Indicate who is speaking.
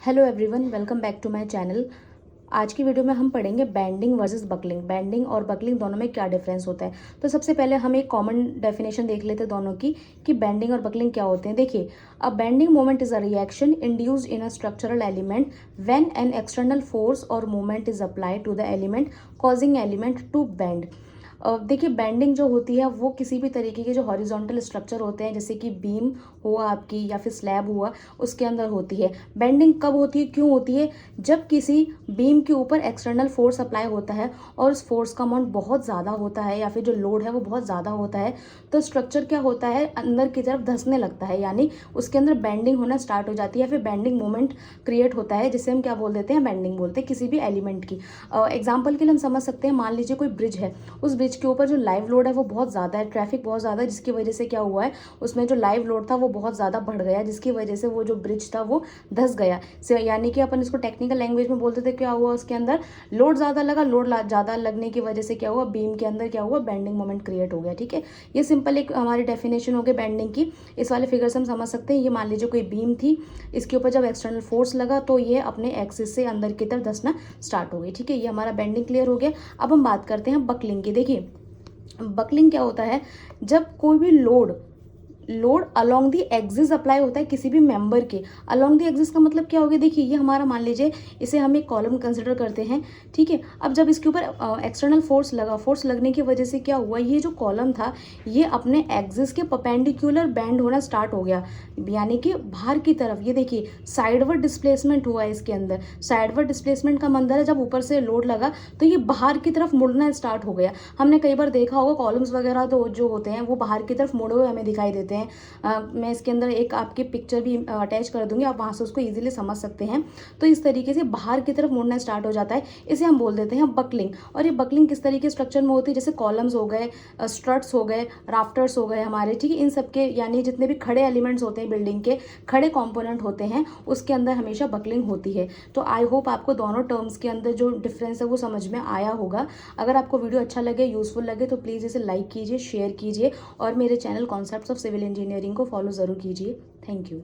Speaker 1: Hello everyone, welcome back to my channel. आज की video में हम पढ़ेंगे बैंडिंग वर्सेस बकलिंग। बैंडिंग और बकलिंग दोनों में क्या डिफरेंस होता है। तो सबसे पहले हम एक कॉमन डेफिनेशन देख लेते हैं दोनों की कि बैंडिंग और बकलिंग क्या होते हैं। देखिए, a bending moment is a reaction induced in a structural element when an external force और moment is applied to the element causing element to bend. देखिए, बैंडिंग जो होती है वो किसी भी तरीके के जो हॉरिजॉन्टल स्ट्रक्चर होते हैं, जैसे कि बीम हुआ आपकी या फिर स्लैब हुआ, उसके अंदर होती है। बैंडिंग कब होती है, क्यों होती है? जब किसी बीम के ऊपर एक्सटर्नल फोर्स अप्लाई होता है और उस फोर्स का अमाउंट बहुत ज़्यादा होता है या फिर जो लोड है वो बहुत ज़्यादा होता है, तो स्ट्रक्चर क्या होता है, अंदर की तरफ धंसने लगता है, यानी उसके अंदर बैंडिंग होना स्टार्ट हो जाती है, फिर बैंडिंग मोमेंट क्रिएट होता है, जिसे हम क्या बोल देते हैं, बैंडिंग बोलते हैं किसी भी एलिमेंट की। एग्जाम्पल के लिए हम समझ सकते हैं, मान लीजिए कोई ब्रिज है, उस ब्रिज के ऊपर जो लाइव लोड है वो बहुत ज़्यादा है, ट्रैफिक बहुत ज़्यादा है, जिसकी वजह से क्या हुआ है, उसमें जो लाइव लोड था वो बहुत ज़्यादा बढ़ गया, जिसकी वजह से वो जो ब्रिज था वो धंस गया। यानी कि अपन इसको टेक्निकल लैंग्वेज में बोलते थे, क्या हुआ, उसके अंदर लोड ज़्यादा लगा, लोड ज़्यादा लगने की वजह से क्या हुआ, बीम के अंदर क्या हुआ, बैंडिंग मोमेंट क्रिएट हो गया। ठीक है, ये सिंपल एक हमारी डेफिनेशन हो गई बैंडिंग की। इस वाले फिगर से हम समझ सकते हैं, ये मान लीजिए कोई बीम थी, इसके ऊपर जब एक्सटर्नल फोर्स लगा तो ये अपने एक्सिस से अंदर की तरफ धंसना स्टार्ट हो गई। ठीक है, ये हमारा बैंडिंग क्लियर हो गया। अब हम बात करते हैं बकलिंग की। देखिए, बकलिंग क्या होता है, जब कोई भी load along the axis apply होता है किसी भी मेंबर के। अलोंग दी एक्सिस का मतलब क्या हो गया, देखिए ये हमारा, मान लीजिए इसे हम एक कॉलम कंसिडर करते हैं। ठीक है, अब जब इसके ऊपर एक्सटर्नल फोर्स लगा, फोर्स लगने की वजह से क्या हुआ, ये जो कॉलम था ये अपने एक्सिस के परपेंडिकुलर बेंड होना स्टार्ट हो गया, यानी कि बाहर की तरफ। ये देखिए साइडवर्ड डिस्प्लेसमेंट हुआ है इसके अंदर। साइडवर्ड डिस्प्लेसमेंट का मतलब है जब ऊपर से लोड लगा तो ये बाहर की तरफ मुड़ना स्टार्ट हो गया। हमने कई बार देखा होगा कॉलम्स वगैरह तो जो होते हैं वो बाहर की तरफ मुड़े हुए हमें दिखाई देते हैं। मैं इसके अंदर एक आपकी पिक्चर भी अटैच कर दूंगी, आप वहाँ से उसको इजीली समझ सकते हैं। तो इस तरीके से बाहर की तरफ मुड़ना स्टार्ट हो जाता है, इसे हम बोल देते हैं बकलिंग। और ये बकलिंग किस तरीके स्ट्रक्चर में होती है, जैसे कॉलम्स हो गए, स्ट्रट्स हो गए, राफ्टर्स हो गए हमारे। ठीक है, इन सबके यानी जितने भी खड़े एलिमेंट्स होते हैं, बिल्डिंग के खड़े कॉम्पोनेंट होते हैं, उसके अंदर हमेशा बकलिंग होती है। तो आई होप आपको दोनों टर्म्स के अंदर जो डिफरेंस है वो समझ में आया होगा। अगर आपको वीडियो अच्छा लगे, यूजफुल लगे, तो प्लीज़ इसे लाइक कीजिए, शेयर कीजिए और मेरे channel concepts of civil engineering को फॉलो ज़रूर कीजिए। Thank you.